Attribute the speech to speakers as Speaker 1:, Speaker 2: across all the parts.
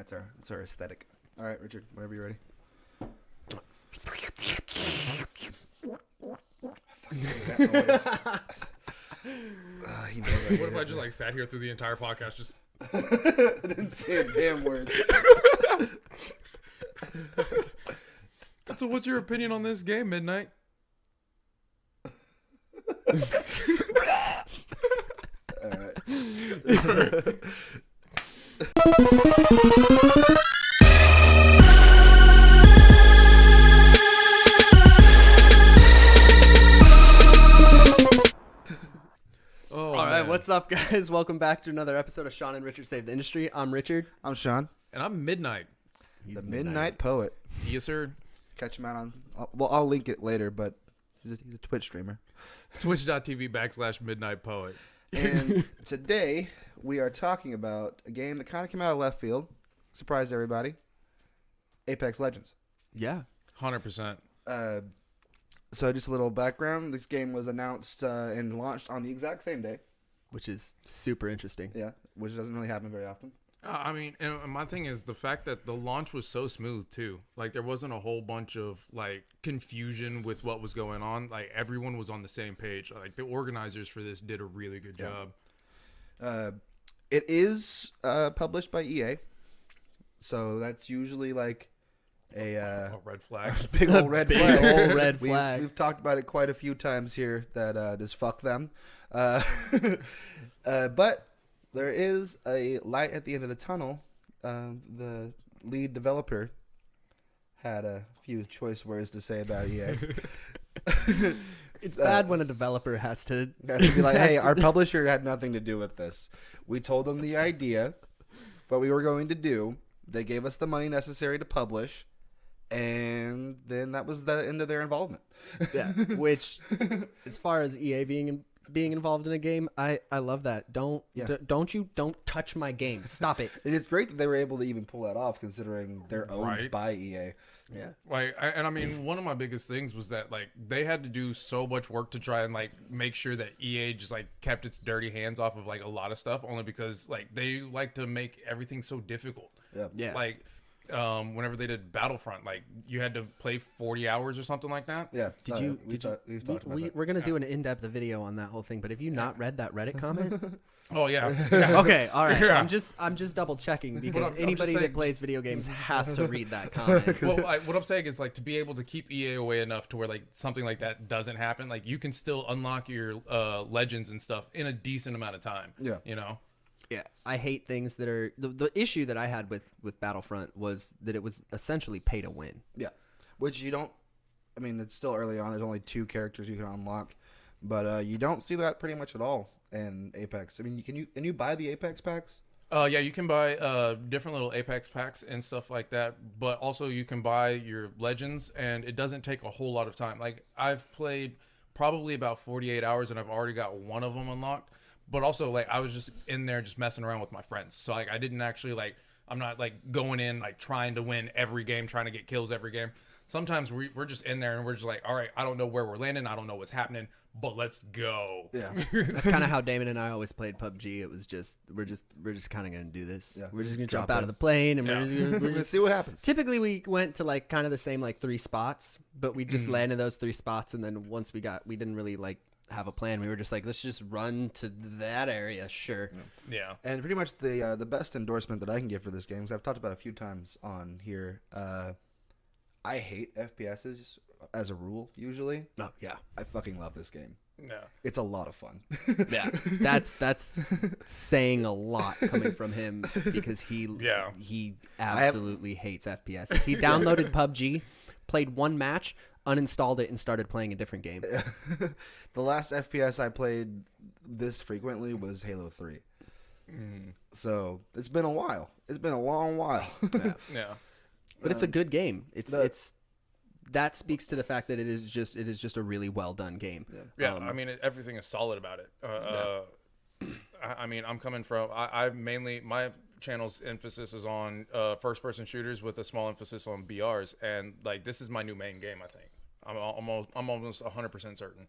Speaker 1: That's our aesthetic. All right, Richard, whenever you're ready. He knows
Speaker 2: What if I just like sat here through the entire podcast? Just
Speaker 1: I didn't say a damn word.
Speaker 2: so, what's your opinion on this game, Midnight?
Speaker 1: All right.
Speaker 3: All right, what's up, guys? Welcome back to another episode of Shawn and Richard Save the Industry. I'm Richard.
Speaker 1: I'm Shawn.
Speaker 2: And I'm Midnight.
Speaker 1: He's the Midnight Poet.
Speaker 2: Yes, sir.
Speaker 1: Catch him out on... I'll link it later, but he's a Twitch streamer.
Speaker 2: Twitch.tv/MidknightPoet.
Speaker 1: And today, we are talking about a game that kind of came out of left field. Surprised everybody. Apex Legends.
Speaker 3: Yeah.
Speaker 2: 100%.
Speaker 1: So just a little background. This game was announced and launched on the exact same day.
Speaker 3: Which is super interesting.
Speaker 1: Yeah, which doesn't really happen very often.
Speaker 2: I mean, and my thing is the fact that the launch was so smooth, too. Like, there wasn't a whole bunch of, like, confusion with what was going on. Like, everyone was on the same page. Like, the organizers for this did a really good job.
Speaker 1: It is published by EA. So that's usually, like, a
Speaker 2: red flag.
Speaker 1: big old red
Speaker 3: Big
Speaker 1: flag.
Speaker 3: old red flag.
Speaker 1: We've talked about it quite a few times here that just fuck them. But there is a light at the end of the tunnel. The lead developer had a few choice words to say about EA.
Speaker 3: It's bad when a developer has to
Speaker 1: be like, hey, our publisher had nothing to do with this. We told them the idea, what we were going to do. They gave us the money necessary to publish. And then that was the end of their involvement.
Speaker 3: Yeah, which, as far as EA being involved in a game, I love that. Don't touch my game. Stop it.
Speaker 1: And it's great that they were able to even pull that off, considering they're owned by EA.
Speaker 3: Yeah.
Speaker 2: Like, I mean, one of my biggest things was that, like, they had to do so much work to try and, like, make sure that EA just, like, kept its dirty hands off of, like, a lot of stuff, only because, like, they like to make everything so difficult.
Speaker 1: Yeah.
Speaker 2: Like, whenever they did Battlefront, like, you had to play 40 hours or something like that.
Speaker 1: Yeah.
Speaker 3: We're gonna do an in-depth video on that whole thing, but have you not read that Reddit comment?
Speaker 2: Oh yeah.
Speaker 3: Okay, all right.
Speaker 2: Yeah.
Speaker 3: I'm just double checking because
Speaker 2: I'm
Speaker 3: anybody
Speaker 2: just saying,
Speaker 3: that plays video games has to read that comment.
Speaker 2: Well, what I'm saying is, like, to be able to keep EA away enough to where, like, something like that doesn't happen, like, you can still unlock your legends and stuff in a decent amount of time.
Speaker 1: Yeah.
Speaker 2: You know.
Speaker 3: Yeah, I hate things that are the issue that I had with Battlefront was that it was essentially pay to win.
Speaker 1: Yeah, which you don't. I mean, it's still early on. There's only 2 characters you can unlock, but you don't see that pretty much at all in Apex. I mean, can you buy the Apex packs?
Speaker 2: Yeah, you can buy different little Apex packs and stuff like that, but also you can buy your legends, and it doesn't take a whole lot of time. Like, I've played probably about 48 hours, and I've already got one of them unlocked. But also, like, I was just in there just messing around with my friends. So, like, I didn't actually, like, I'm not, like, going in, like, trying to win every game, trying to get kills every game. Sometimes we're just in there and we're just like, all right, I don't know where we're landing. I don't know what's happening, but let's go.
Speaker 1: Yeah.
Speaker 3: That's kind of how Damon and I always played PUBG. It was just, we're just kind of going to do this.
Speaker 1: Yeah.
Speaker 3: We're just going to jump out of the plane and we're
Speaker 1: We're
Speaker 3: just
Speaker 1: see what happens.
Speaker 3: Typically, we went to, like, kind of the same, like, 3 spots, but we just landed those 3 spots. And then once we didn't really, like, have a plan. We were just like, let's just run to that area. Sure.
Speaker 2: Yeah.
Speaker 1: And pretty much the best endorsement that I can give for this game, because I've talked about it a few times on here, I hate FPSs as a rule, usually.
Speaker 3: Oh, yeah.
Speaker 1: I fucking love this game.
Speaker 2: Yeah.
Speaker 1: It's a lot of fun.
Speaker 3: Yeah. That's saying a lot coming from him because he absolutely hates FPSs. He downloaded PUBG, played 1 match, uninstalled it, and started playing a different game.
Speaker 1: The last FPS I played this frequently was Halo 3. So it's been a while. It's been a long while.
Speaker 2: Yeah.
Speaker 3: But it's a good game. That speaks to the fact that it is just a really well done game.
Speaker 2: Yeah. I mean, everything is solid about it. I mean, I'm coming from. I mainly my channel's emphasis is on first person shooters with a small emphasis on BRs, and, like, this is my new main game. I think I'm almost 100% certain.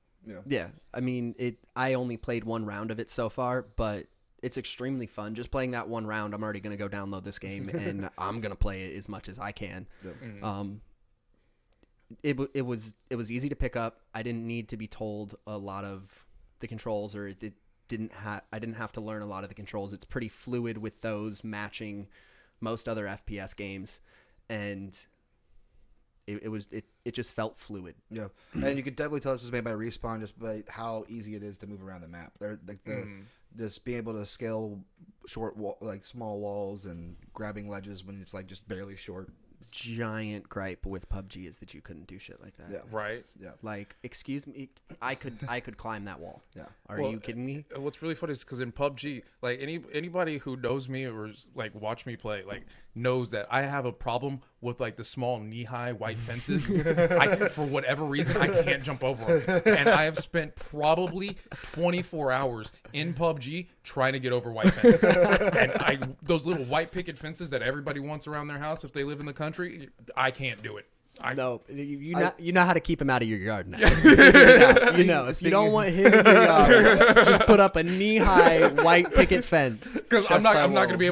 Speaker 3: Yeah. I mean, I only played 1 round of it so far, but It's extremely fun. Just playing that one round, I'm already going to go download this game, and I'm going to play it as much as I can. Yep. It was easy to pick up. I didn't need to be told a lot of the controls, or I didn't have to learn a lot of the controls. It's pretty fluid with those matching most other FPS games, and it just felt fluid.
Speaker 1: Yeah, and you could definitely tell this was made by Respawn just by how easy it is to move around the map. They're like just being able to scale small walls and grabbing ledges when it's like just barely short.
Speaker 3: Giant gripe with PUBG is that you couldn't do shit like that.
Speaker 1: Yeah.
Speaker 2: Right.
Speaker 1: Yeah.
Speaker 3: Like, excuse me, I could climb that wall.
Speaker 1: Yeah.
Speaker 3: Are you kidding me?
Speaker 2: What's really funny is because in PUBG, like anybody who knows me or like watch me play, like knows that I have a problem with like the small knee-high white fences. For whatever reason, I can't jump over them. And I have spent probably 24 hours in PUBG trying to get over white fences. And those little white picket fences that everybody wants around their house if they live in the country, I can't do it.
Speaker 3: No, you know how to keep him out of your yard now. You know, if you don't want him in your yard, just put up a knee-high white picket fence.
Speaker 2: Because I'm not going to be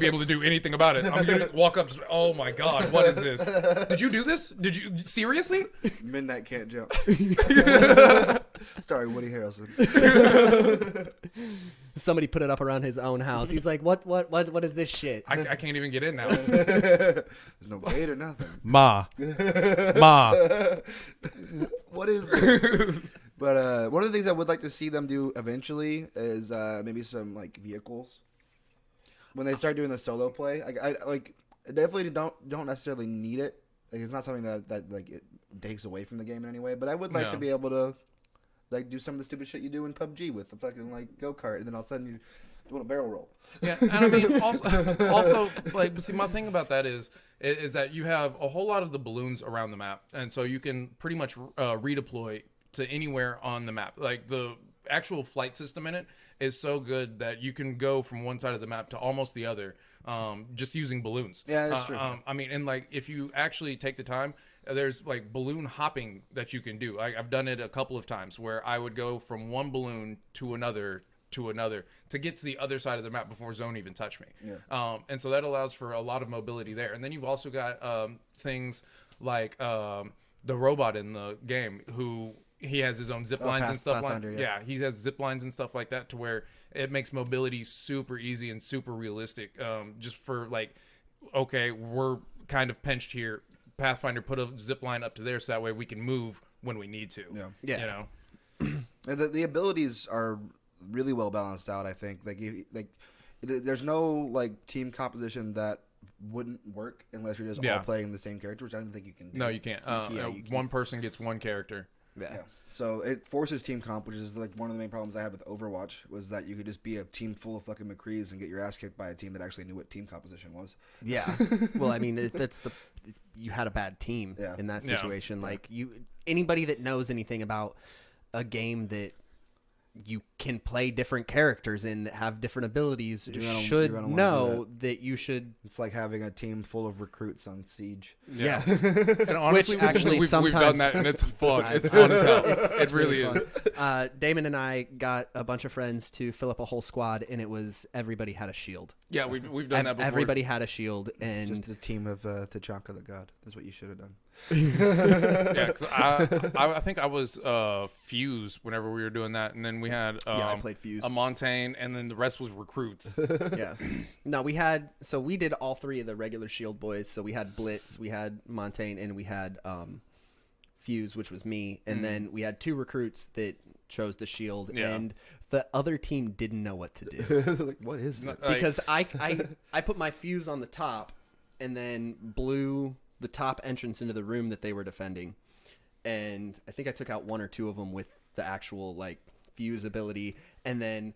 Speaker 2: able to do anything about it. I'm going to walk up. Oh my God, what is this? Did you do this? Did you seriously?
Speaker 1: Midnight can't jump. Starring Woody Harrelson.
Speaker 3: Somebody put it up around his own house. He's like, what is this shit?
Speaker 2: I can't even get in now.
Speaker 1: There's no gate or nothing.
Speaker 2: Ma.
Speaker 1: What is this? But one of the things I would like to see them do eventually is maybe some like vehicles. When they start doing the solo play, I definitely don't necessarily need it. Like, it's not something that like it takes away from the game in any way. But I would like to be able to like do some of the stupid shit you do in PUBG with the fucking like go-kart, and then all of a sudden you're doing a barrel roll. Yeah,
Speaker 2: and I mean also like, see, my thing about that is that you have a whole lot of the balloons around the map, and so you can pretty much redeploy to anywhere on the map. Like, the actual flight system in it is so good that you can go from one side of the map to almost the other, just using balloons.
Speaker 1: Yeah, that's true.
Speaker 2: I mean, and like, if you actually take the time, there's like balloon hopping that you can do. I've done it a couple of times where I would go from one balloon to another to get to the other side of the map before zone even touched me. Yeah. And so that allows for a lot of mobility there. And then you've also got things like the robot in the game who he has his own zip lines and stuff like that. Yeah, he has zip lines and stuff like that to where it makes mobility super easy and super realistic. Just for like, okay, we're kind of pinched here. Pathfinder put a zip line up to there so that way we can move when we need to.
Speaker 3: Yeah.
Speaker 2: You know,
Speaker 1: the abilities are really well balanced out. I think there's no like team composition that wouldn't work unless you're just all playing the same character, which I don't think you can do.
Speaker 2: No, you can't. One person gets one character.
Speaker 1: Yeah. So it forces team comp, which is like one of the main problems I had with Overwatch, was that you could just be a team full of fucking McCrees and get your ass kicked by a team that actually knew what team composition was.
Speaker 3: Yeah. Well, I mean, you had a bad team in that situation. Yeah. Like, anybody that knows anything about a game that you can play different characters in that have different abilities should know that you should.
Speaker 1: It's like having a team full of recruits on Siege.
Speaker 2: Yeah. And honestly, we've done that, and it's fun. It's fun as hell. It really is.
Speaker 3: Damon and I got a bunch of friends to fill up a whole squad, and it was everybody had a shield.
Speaker 2: Yeah, we've done that before.
Speaker 3: Everybody had a shield, and
Speaker 1: just a team of Tachanka the God. That's what you should have done.
Speaker 2: Yeah, because I think I was Fuse whenever we were doing that, and then we had
Speaker 3: I played Fuse,
Speaker 2: a Montaigne, and then the rest was recruits.
Speaker 3: Yeah. No, we did all three of the regular shield boys. So we had Blitz, we had Montaigne, and we had Fuse, which was me, and then we had two recruits that chose the shield, and the other team didn't know what to do.
Speaker 1: Like, what is this?
Speaker 3: Because I put my Fuse on the top, and then blew the top entrance into the room that they were defending, and I think I took out one or two of them with the actual like Fuse ability, and then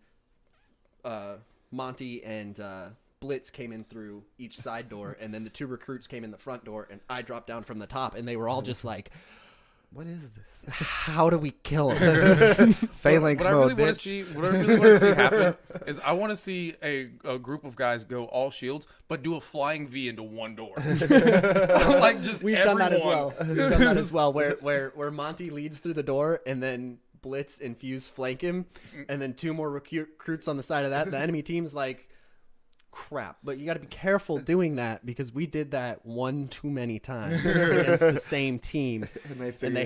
Speaker 3: Monty and Blitz came in through each side door, and then the two recruits came in the front door, and I dropped down from the top, and they were all just like,
Speaker 1: what is this?
Speaker 3: How do we kill him?
Speaker 1: Phalanx mode,
Speaker 2: bitch. What I really want to see happen is I want to see a group of guys go all shields, but do a flying V into one door. Like, just
Speaker 3: We've done that as well. We've done that as well, where Monty leads through the door, and then blitz, infuse, flank him, and then 2 more recruits on the side of that. The enemy team's like, crap. But you got to be careful doing that because we did that one too many times against the same team, and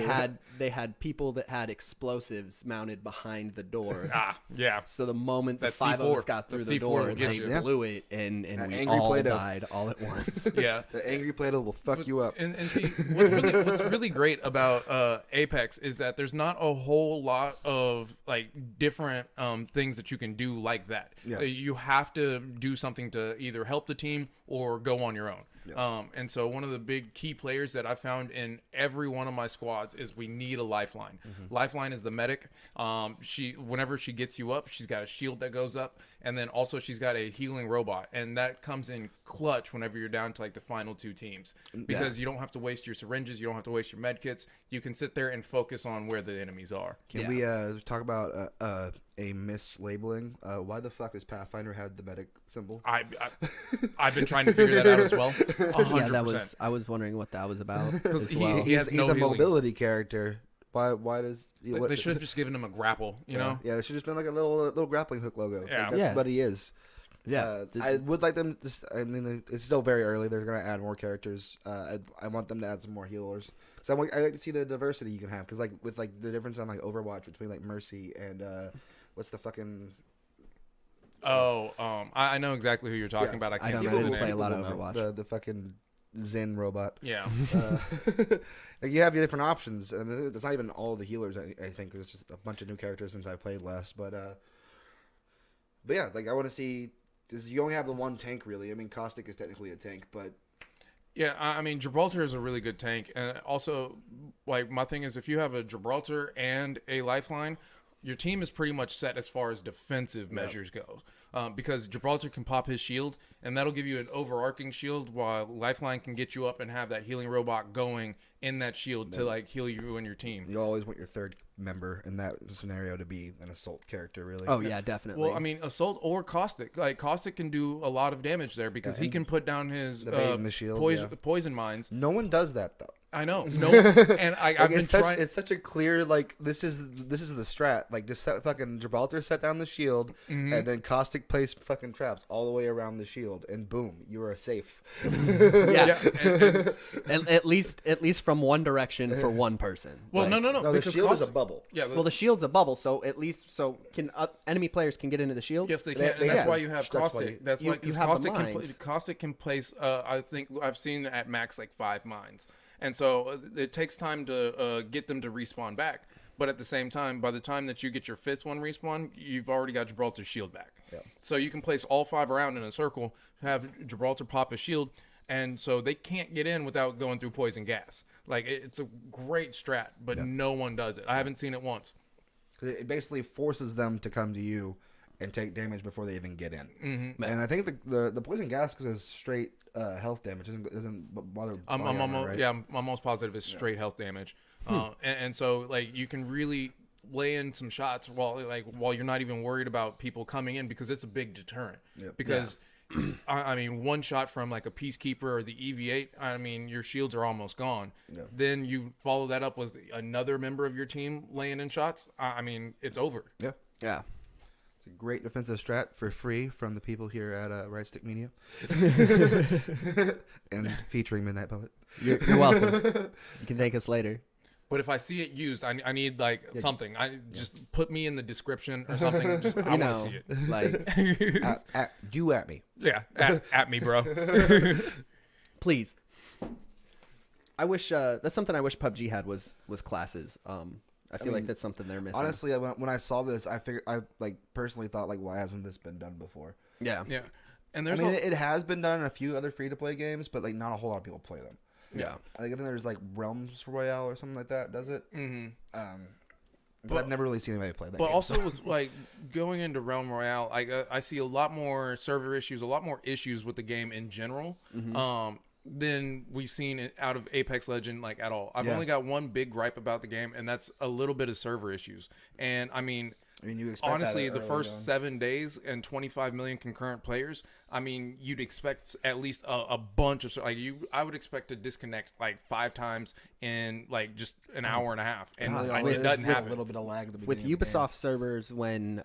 Speaker 3: they had people that had explosives mounted behind the door.
Speaker 2: Yeah.
Speaker 3: So the moment the 5 of us got through the door, they blew it, and we all died all at once.
Speaker 2: Yeah,
Speaker 1: the angry Play-Doh will fuck you up.
Speaker 2: And see, what's really great about Apex is that there's not a whole lot of like different things that you can do like that.
Speaker 1: Yeah.
Speaker 2: You have to do something to either help the team or go on your own.
Speaker 1: Yeah.
Speaker 2: And so one of the big key players that I found in every one of my squads is we need a lifeline. Lifeline is the medic. Whenever she gets you up, she's got a shield that goes up, and then also she's got a healing robot, and that comes in clutch whenever you're down to like the final 2 teams, because you don't have to waste your syringes, you don't have to waste your med kits. You can sit there and focus on where the enemies are.
Speaker 1: Can we talk about a mislabeling? Why the fuck does Pathfinder have the medic symbol?
Speaker 2: I've been trying to figure that out as well. 100%.
Speaker 3: Yeah, that was. I was wondering what that was about. As well.
Speaker 1: He's a mobility character. Why does
Speaker 2: they should have just given him a grapple? You know?
Speaker 1: Yeah, it should have just been like a little grappling hook logo.
Speaker 2: Yeah,
Speaker 1: like that's what he is.
Speaker 3: Yeah,
Speaker 1: I would like them. I mean, it's still very early. They're gonna add more characters. I want them to add some more healers. So I like to see the diversity you can have, because like with like the difference on like Overwatch between like Mercy and what's the fucking.
Speaker 2: I know exactly who you're talking about. I
Speaker 3: don't play a lot of Overwatch.
Speaker 1: The fucking Zen robot.
Speaker 2: Yeah.
Speaker 1: Like you have your different options, and it's not even all the healers. I think it's just a bunch of new characters since I played last. But yeah, like I want to see. Because you only have the one tank, really. I mean, Caustic is technically a tank, but
Speaker 2: yeah, I mean, Gibraltar is a really good tank, and also, like, my thing is, if you have a Gibraltar and a Lifeline, your team is pretty much set as far as defensive measures go. Because Gibraltar can pop his shield, and that'll give you an overarching shield, while Lifeline can get you up and have that healing robot going in that shield to like heal you and your team.
Speaker 1: You always want your third member in that scenario to be an assault character, really.
Speaker 3: Oh yeah, definitely.
Speaker 2: Well, I mean, assault or Caustic. Like Caustic can do a lot of damage there because he can put down his
Speaker 1: the shield,
Speaker 2: poison mines.
Speaker 1: No one does that though.
Speaker 2: I know. No, and I've been trying.
Speaker 1: It's such a clear like this is the strat. Like just set fucking Gibraltar, set down the shield, and then Caustic place fucking traps all the way around the shield, and boom, you are safe.
Speaker 3: Yeah. And at least from one direction for one person.
Speaker 2: Well,
Speaker 3: like,
Speaker 2: no.
Speaker 1: The shield is a bubble.
Speaker 2: Yeah.
Speaker 3: Well, the shield's a bubble, so at least can enemy players can get into the shield.
Speaker 2: Yes, they can. And that's why you have Caustic. That's why
Speaker 3: because
Speaker 2: Caustic can place. I think I've seen at max like 5 mines. And so it takes time to get them to respawn back. But at the same time, by the time that you get your 5th one respawn, you've already got Gibraltar's shield back. Yeah. So you can place all 5 around in a circle, have Gibraltar pop a shield, and so they can't get in without going through poison gas. Like, it's a great strat, but no one does it. I haven't seen it once.
Speaker 1: It basically forces them to come to you and take damage before they even get in. Mm-hmm. And I think the poison gas is straight health damage. It doesn't bother. Right?
Speaker 2: Yeah, I'm almost positive it's straight health damage. And so like you can really lay in some shots while you're not even worried about people coming in, because it's a big deterrent. Yep. Because I mean, one shot from like a Peacekeeper or the EV8, I mean, your shields are almost gone. Yep. Then you follow that up with another member of your team laying in shots. I mean, it's over.
Speaker 1: Yeah. Yeah. It's a great defensive strat for free from the people here at Right Stick Media. And featuring MidknightPoet.
Speaker 3: You're welcome. You can thank us later.
Speaker 2: But if I see it used, I need like something. Just put me in the description or something. Just, I want to see it.
Speaker 1: Like, do at me.
Speaker 2: Yeah, at me, bro.
Speaker 3: Please. I wish that's something I wish PUBG had was classes. I feel like that's something they're missing.
Speaker 1: Honestly, when I saw this, I personally thought like, why hasn't this been done before?
Speaker 3: Yeah.
Speaker 2: And
Speaker 1: it has been done in a few other free to play games, but like not a whole lot of people play them.
Speaker 2: Yeah,
Speaker 1: I think there's like Realms Royale or something like that. Does it? Mm-hmm. But I've never really seen anybody play that.
Speaker 2: But
Speaker 1: game.
Speaker 2: Also with like going into Realm Royale, I see a lot more server issues, a lot more issues with the game in general. Mm-hmm. Than we've seen out of Apex Legend like at all. I've only got one big gripe about the game, and that's a little bit of server issues. And I mean,
Speaker 1: I mean, you expect
Speaker 2: honestly,
Speaker 1: that
Speaker 2: the first
Speaker 1: on.
Speaker 2: 7 days and 25 million concurrent players. I mean, you'd expect at least a bunch of I would expect to disconnect like 5 times in like just an hour and a half, and
Speaker 1: Really
Speaker 2: it doesn't happen.
Speaker 1: A little bit of lag at the
Speaker 3: With
Speaker 1: beginning
Speaker 3: Ubisoft servers, when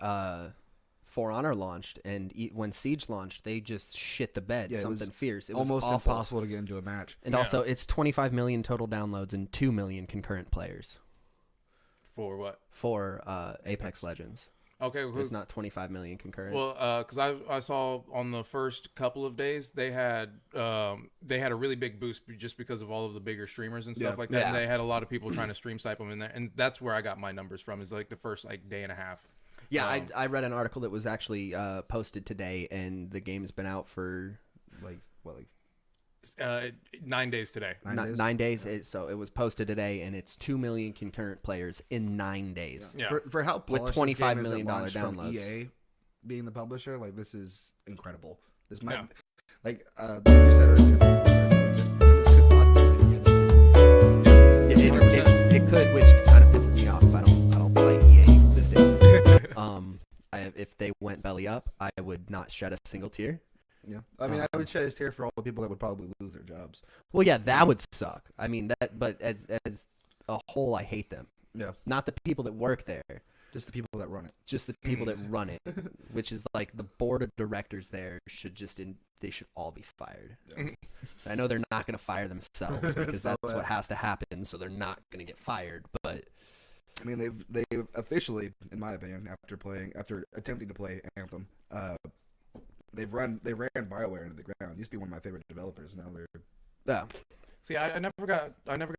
Speaker 3: For Honor launched and when Siege launched, they just shit the bed. Something fierce. It was
Speaker 1: almost
Speaker 3: awful.
Speaker 1: impossible to get into a match.
Speaker 3: And also, it's 25 million total downloads and 2 million concurrent players.
Speaker 2: For what?
Speaker 3: For Apex Legends.
Speaker 2: Okay,
Speaker 3: it's not 25 million concurrent.
Speaker 2: Well, because I saw on the first couple of days they had a really big boost just because of all of the bigger streamers and stuff like that. And they had a lot of people trying to stream snipe them in there, and that's where I got my numbers from. Is like the first day and a half.
Speaker 3: Yeah, I read an article that was actually posted today, and the game's been out for
Speaker 2: 9 days today.
Speaker 3: 9 days. So it was posted today, and it's 2 million concurrent players in 9 days.
Speaker 2: Yeah.
Speaker 1: For how
Speaker 3: with $25 million downloads.
Speaker 1: EA being the publisher, like this is incredible. This might, you said
Speaker 3: it could, which kind of pisses me off. I don't play EA this day. If they went belly up, I would not shed a single tear.
Speaker 1: Yeah, I mean, I would shed a tear for all the people that would probably lose their jobs.
Speaker 3: Well, yeah, that would suck. I mean, but as a whole, I hate them.
Speaker 1: Yeah,
Speaker 3: not the people that work there,
Speaker 1: just the people that run it.
Speaker 3: Just the people that run it, which is like the board of directors there they should all be fired. Yeah. I know they're not going to fire themselves because that's what has to happen, so they're not going to get fired. But
Speaker 1: I mean, they've officially, in my opinion, after attempting to play Anthem. They ran BioWare into the ground. Used to be one of my favorite developers. Now they're
Speaker 2: See, I never got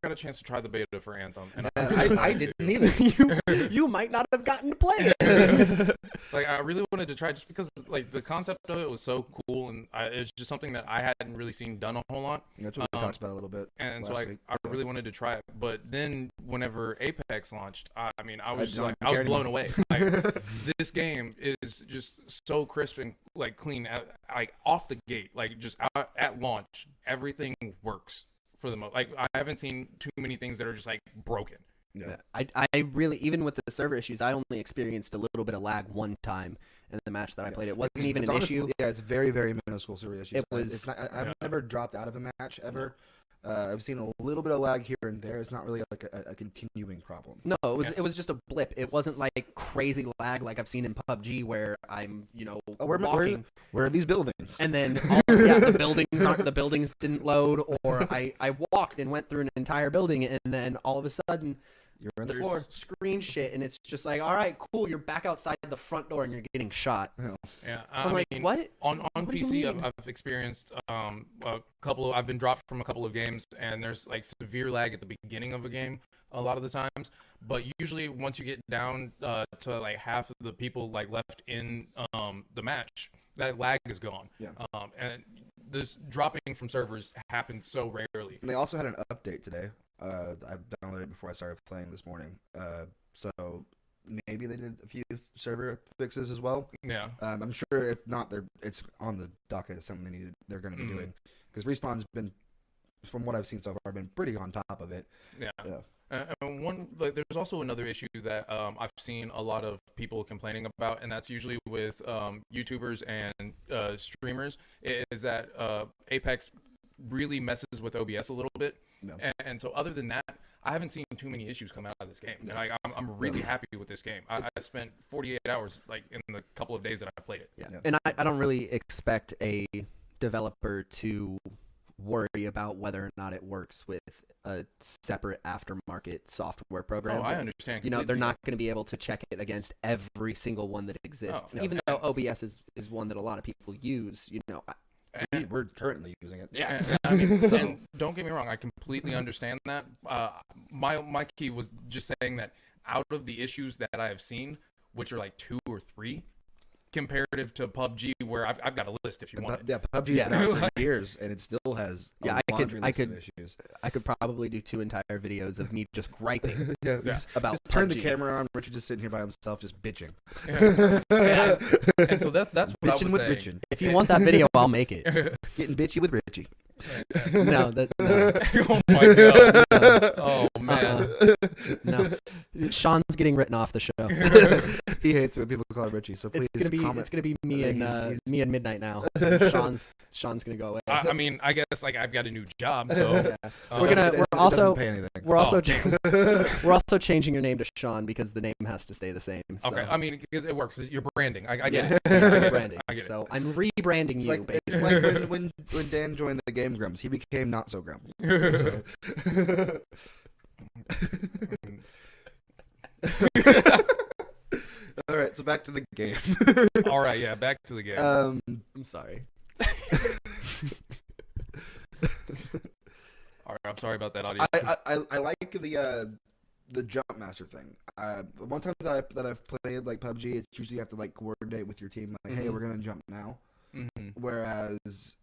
Speaker 2: a chance to try the beta for Anthem, and
Speaker 1: I didn't either.
Speaker 3: You might not have gotten to play it.
Speaker 2: Like I really wanted to try just because like the concept of it was so cool, and it's just something that I hadn't really seen done a whole lot.
Speaker 1: That's what we talked about a little bit.
Speaker 2: And so I really wanted to try it, but then whenever Apex launched, I was blown away. Like, this game is just so crisp and like clean, like off the gate, like just out at launch, everything works. For the most, like I haven't seen too many things that are just like broken.
Speaker 3: Yeah, I really, even with the server issues, I only experienced a little bit of lag one time in the match that I played. It wasn't even an issue.
Speaker 1: Yeah, it's very, very minuscule server issues.
Speaker 3: It was.
Speaker 1: It's not, I've never dropped out of a match ever. I've seen a little bit of lag here and there. It's not really like a continuing problem.
Speaker 3: No, it was just a blip. It wasn't like crazy lag like I've seen in PUBG where I'm walking.
Speaker 1: Where are these buildings?
Speaker 3: And then the buildings didn't load, or I walked and went through an entire building, and then all of a sudden
Speaker 1: you're on the floor.
Speaker 3: Screen shit, and it's just like, all right, cool. You're back outside the front door, and you're getting shot.
Speaker 2: Yeah,
Speaker 3: I'm like, what?
Speaker 2: On PC, I've experienced a couple. I've been dropped from a couple of games, and there's like severe lag at the beginning of a game a lot of the times. But usually, once you get down to like half of the people like left in the match, that lag is gone.
Speaker 1: Yeah.
Speaker 2: And this dropping from servers happens so rarely.
Speaker 1: And they also had an update today. I downloaded it before I started playing this morning. So maybe they did a few server fixes as well.
Speaker 2: Yeah.
Speaker 1: I'm sure if not, it's on the docket of something they're going to be doing. Because Respawn's been, from what I've seen so far, been pretty on top of it.
Speaker 2: Yeah. There's also another issue that I've seen a lot of people complaining about, and that's usually with YouTubers and streamers, is that Apex really messes with OBS a little bit. No. And so other than that, I haven't seen too many issues come out of this game. No. And I'm really happy with this game. I spent 48 hours like in the couple of days that I played it.
Speaker 3: Yeah. And I don't really expect a developer to worry about whether or not it works with a separate aftermarket software program.
Speaker 2: Oh, I understand.
Speaker 3: They're not going to be able to check it against every single one that exists. Even though OBS is one that a lot of people use,
Speaker 1: we're currently using it.
Speaker 2: Yeah. I mean, and don't get me wrong, I completely understand that. My key was just saying that out of the issues that I have seen, which are like 2 or 3, comparative to PUBG, where I've got a list if you want.
Speaker 1: Yeah, PUBG's been out for years, and it still has a laundry list of issues.
Speaker 3: I could probably do 2 entire videos of me just griping about
Speaker 1: just turn the camera on. Richard just sitting here by himself, just bitching.
Speaker 2: And so that's what
Speaker 1: bitching
Speaker 2: I was
Speaker 1: with
Speaker 2: saying.
Speaker 1: Richard.
Speaker 3: If you want that video, I'll make it.
Speaker 1: Getting bitchy with Richie.
Speaker 3: No.
Speaker 2: Oh my god. Oh man.
Speaker 3: No. Shawn's getting written off the show.
Speaker 1: He hates it when people call him Richie. So please comment.
Speaker 3: It's gonna be me and Midnight now. Sean's gonna go away.
Speaker 2: I mean, I guess like I've got a new job, so
Speaker 3: Yeah.
Speaker 1: We're
Speaker 3: also changing your name to Shawn because the name has to stay the same. So.
Speaker 2: Okay, I mean, because it works. You're branding. I get it.
Speaker 3: Rebranding.
Speaker 2: I get it.
Speaker 3: So I'm rebranding
Speaker 1: It's
Speaker 3: you.
Speaker 1: like, it's like when Dan joined the Game Grumps, he became not so grump. So. All right, so back to the game.
Speaker 2: All right, yeah, back to the game.
Speaker 3: I'm sorry.
Speaker 2: All right, I'm sorry about that audio.
Speaker 1: I like the jump master thing. One time that I've played like PUBG, it's usually you have to like coordinate with your team. Like, hey, we're gonna jump now.
Speaker 2: Mm-hmm.
Speaker 1: Whereas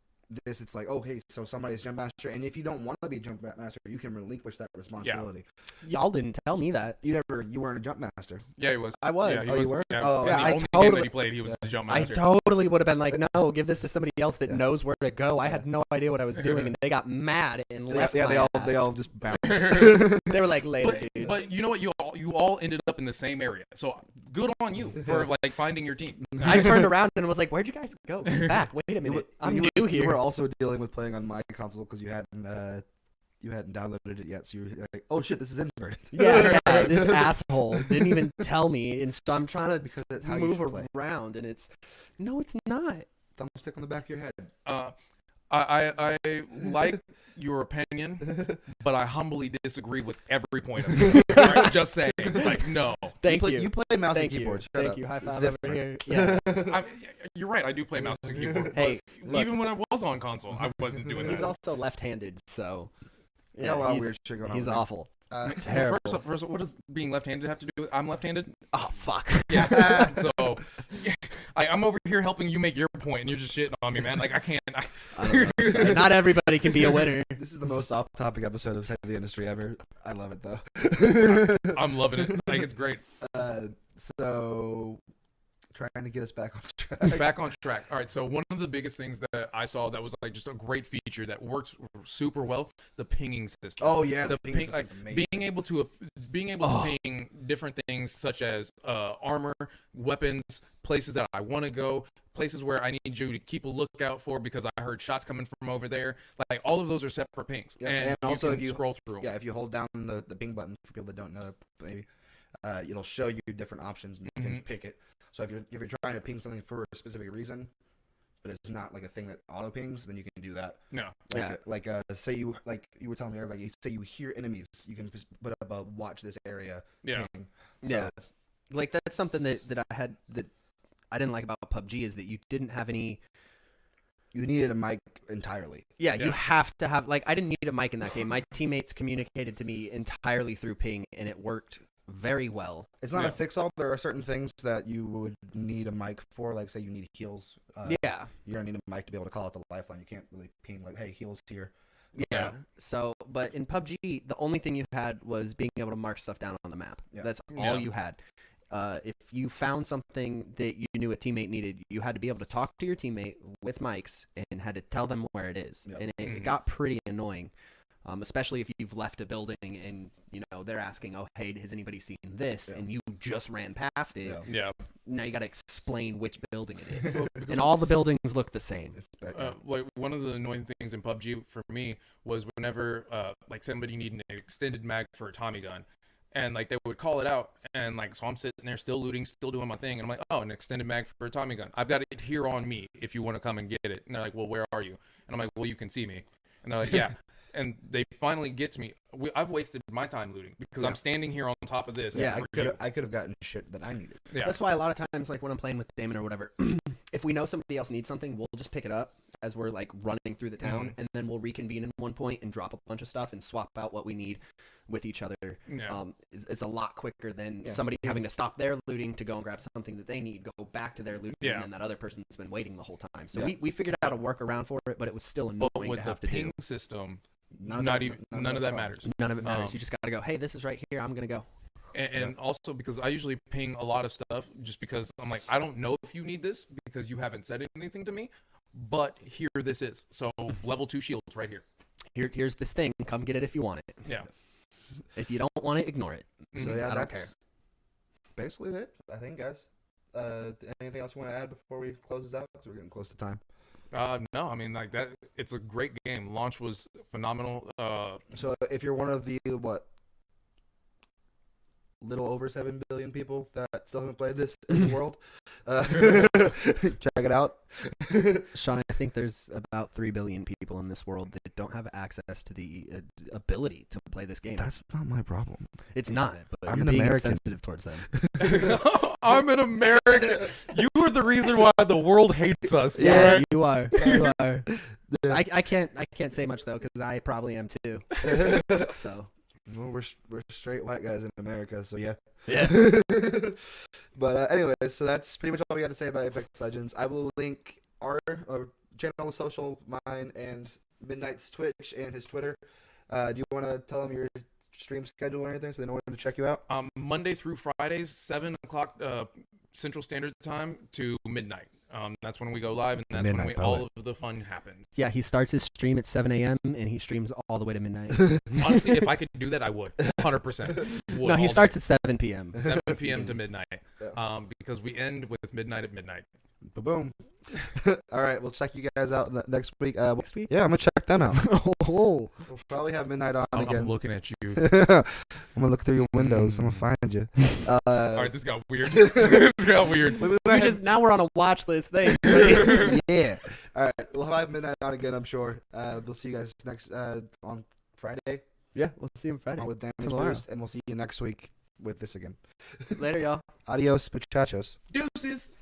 Speaker 1: this, it's like, oh, hey, so somebody's jump master, and if you don't want to be jump master, you can relinquish that responsibility.
Speaker 3: Y'all didn't tell me that.
Speaker 1: You weren't a jump master.
Speaker 2: Yeah, he was.
Speaker 3: I was.
Speaker 2: Yeah, he
Speaker 1: Oh,
Speaker 2: was.
Speaker 1: you were?
Speaker 2: Yeah.
Speaker 1: Oh,
Speaker 2: In the only game that he played, he was the jump
Speaker 3: I
Speaker 2: master.
Speaker 3: totally would have been like, no, give this to somebody else that knows where to go. I had no idea what I was doing, and they got mad and left my
Speaker 1: they
Speaker 3: ass.
Speaker 1: all just bounced.
Speaker 3: They were like, later, dude.
Speaker 2: But you know what? You all ended up in the same area. So good on you for like finding your team.
Speaker 3: I turned around and was like, where'd you guys go? Come back. Wait a minute. I'm new
Speaker 1: You
Speaker 3: here.
Speaker 1: were also dealing with playing on my console because you hadn't downloaded it yet, so you were like, oh shit, this is inverted.
Speaker 3: Yeah, this asshole didn't even tell me, and so I'm trying to
Speaker 1: Because that's how you
Speaker 3: move
Speaker 1: should play.
Speaker 3: around, and it's not.
Speaker 1: Thumbstick on the back of your head.
Speaker 2: I like your opinion, but I humbly disagree with every point of it. Right? Just saying, like, no.
Speaker 3: Thank you.
Speaker 1: You play mouse
Speaker 3: Thank
Speaker 1: and keyboard.
Speaker 3: you.
Speaker 1: Shut
Speaker 3: Thank
Speaker 1: up.
Speaker 3: you. High
Speaker 1: It's
Speaker 3: five over
Speaker 1: different.
Speaker 3: here. Yeah.
Speaker 2: You're right. I do play mouse and keyboard.
Speaker 3: Hey,
Speaker 2: but
Speaker 3: look.
Speaker 2: even when I was on console, I wasn't doing
Speaker 3: He's
Speaker 2: that.
Speaker 3: also left-handed, so
Speaker 1: Yeah, a lot of weird shit going on
Speaker 3: he's
Speaker 1: there.
Speaker 3: awful.
Speaker 2: Terrible.
Speaker 3: Terrible.
Speaker 2: First off, what does being left-handed have to do with? I'm left-handed.
Speaker 3: Oh fuck.
Speaker 2: Yeah. So I'm over here helping you make your point, and you're just shitting on me, man. Like I can't.
Speaker 3: I don't know. So, not everybody can be a winner.
Speaker 1: This is the most off-topic episode of Tech of the Industry ever. I love it though.
Speaker 2: I'm loving it. Like it's great.
Speaker 1: So trying to get us back on track.
Speaker 2: Back on track. All right. So one of the biggest things that I saw that was like just a great feature that works super well, the pinging system.
Speaker 1: Oh yeah,
Speaker 2: the
Speaker 1: ping
Speaker 2: ping,
Speaker 1: system's
Speaker 2: like
Speaker 1: amazing.
Speaker 2: being able to ping different things such as armor, weapons, places that I want to go, places where I need you to keep a lookout for because I heard shots coming from over there. Like all of those are separate pings.
Speaker 1: Yeah,
Speaker 2: and
Speaker 1: also
Speaker 2: can
Speaker 1: if you
Speaker 2: scroll through.
Speaker 1: Yeah, if you hold down the ping button for people that don't know, maybe it'll show you different options and you can pick it. So if you're trying to ping something for a specific reason, but it's not like a thing that auto pings, then you can do that.
Speaker 2: No.
Speaker 1: Like say you were telling me earlier, like say you hear enemies, you can just put up a watch this area.
Speaker 2: Yeah.
Speaker 1: Ping.
Speaker 3: Yeah. Like that's something that I had that I didn't like about PUBG is that you didn't have any.
Speaker 1: You needed a mic entirely.
Speaker 3: Yeah, you have to have I didn't need a mic in that game. My teammates communicated to me entirely through ping, and it worked very well.
Speaker 1: It's not a fix-all. There are certain things that you would need a mic for, like say you need heals.
Speaker 3: Yeah.
Speaker 1: You're going to need a mic to be able to call out the lifeline. You can't really ping like, hey, heals here.
Speaker 3: Yeah. So, but in PUBG, the only thing you had was being able to mark stuff down on the map.
Speaker 1: Yeah.
Speaker 3: That's all you had. If you found something that you knew a teammate needed, you had to be able to talk to your teammate with mics and had to tell them where it is.
Speaker 1: Yep.
Speaker 3: And it got pretty annoying, especially if you've left a building and they're asking, "Oh, hey, has anybody seen this?" And you just ran past it.
Speaker 2: Yeah.
Speaker 3: Now you got to explain which building it is, and all the buildings look the same.
Speaker 2: Like one of the annoying things in PUBG for me was whenever like somebody needed an extended mag for a Tommy gun. And like they would call it out, and like so I'm sitting there still looting, still doing my thing, and I'm like, oh, an extended mag for a Tommy gun. I've got it here on me if you want to come and get it. And they're like, well, where are you? And I'm like, well, you can see me. And they're like, yeah. And they finally get to me. I've wasted my time looting because I'm standing here on top of this.
Speaker 1: Yeah, I could have gotten shit that I needed.
Speaker 3: Yeah. That's why a lot of times, like when I'm playing with Damon or whatever, if we know somebody else needs something, we'll just pick it up as we're like running through the town, and then we'll reconvene in one point and drop a bunch of stuff and swap out what we need with each other.
Speaker 2: Yeah.
Speaker 3: It's a lot quicker than somebody having to stop their looting to go and grab something that they need, go back to their looting, and then that other person's been waiting the whole time. So we figured out a workaround for it, but it was still annoying
Speaker 2: with
Speaker 3: to have
Speaker 2: the
Speaker 3: to
Speaker 2: ping
Speaker 3: do.
Speaker 2: system,
Speaker 1: None
Speaker 2: of that matters.
Speaker 3: None of it matters. You just got to go, hey, this is right here. I'm going to go.
Speaker 2: And also because I usually ping a lot of stuff just because I'm like, I don't know if you need this because you haven't said anything to me, but here this is. So level 2 shields right here.
Speaker 3: here's this thing. Come get it if you want it.
Speaker 2: Yeah.
Speaker 3: If you don't want it, ignore it.
Speaker 1: So yeah,
Speaker 3: I don't
Speaker 1: that's basically it, I think, guys. Anything else you want to add before we close this out? Because we're getting close to time.
Speaker 2: No, I mean, like that. It's a great game. Launch was phenomenal.
Speaker 1: So if you're one of the little over 7 billion people that still haven't played this in the world, check it out.
Speaker 3: Shawn, I think there's about 3 billion people in this world that don't have access to the ability to play this game.
Speaker 1: That's not my problem.
Speaker 3: It's not, but
Speaker 1: I'm
Speaker 3: you're
Speaker 1: an
Speaker 3: being
Speaker 1: American.
Speaker 3: insensitive towards them.
Speaker 2: I'm an American. You are the reason why the world hates us.
Speaker 3: Yeah,
Speaker 2: right?
Speaker 3: you are. You are.
Speaker 1: Yeah.
Speaker 3: I can't say much though because I probably am too. So.
Speaker 1: Well, we're straight white guys in America, so yeah.
Speaker 3: Yeah.
Speaker 1: But anyways, so that's pretty much all we got to say about Apex Legends. I will link our channel, social, mine, and Midknight's Twitch and his Twitter. Do you want to tell them your stream schedule or anything so they know when to check you out?
Speaker 2: Monday through Fridays, 7 o'clock Central Standard Time to midnight. That's when we go live, and that's when all of the fun happens.
Speaker 3: Yeah, he starts his stream at 7 a.m. and he streams all the way to midnight.
Speaker 2: Honestly, if I could do that, I would. 100%.
Speaker 3: No, he starts at 7 p.m.
Speaker 2: 7 p.m. to midnight. Because we end with midnight at midnight.
Speaker 1: Boom. All right, we'll check you guys out next week.
Speaker 3: Next week?
Speaker 1: Yeah, I'm going to check them out.
Speaker 3: Oh.
Speaker 1: We'll probably have Midnight on again.
Speaker 2: I'm looking at you.
Speaker 1: I'm going to look through your windows. I'm going to find you.
Speaker 2: All right, this got weird. This got weird.
Speaker 3: Now we're on a watch list thing.
Speaker 1: Yeah. All right, we'll have Midnight on again, I'm sure. We'll see you guys next on Friday.
Speaker 3: Yeah, we'll see him Friday.
Speaker 1: With Damage Boost, and we'll see you next week with this again.
Speaker 3: Later, y'all.
Speaker 1: Adios, muchachos.
Speaker 2: Deuces.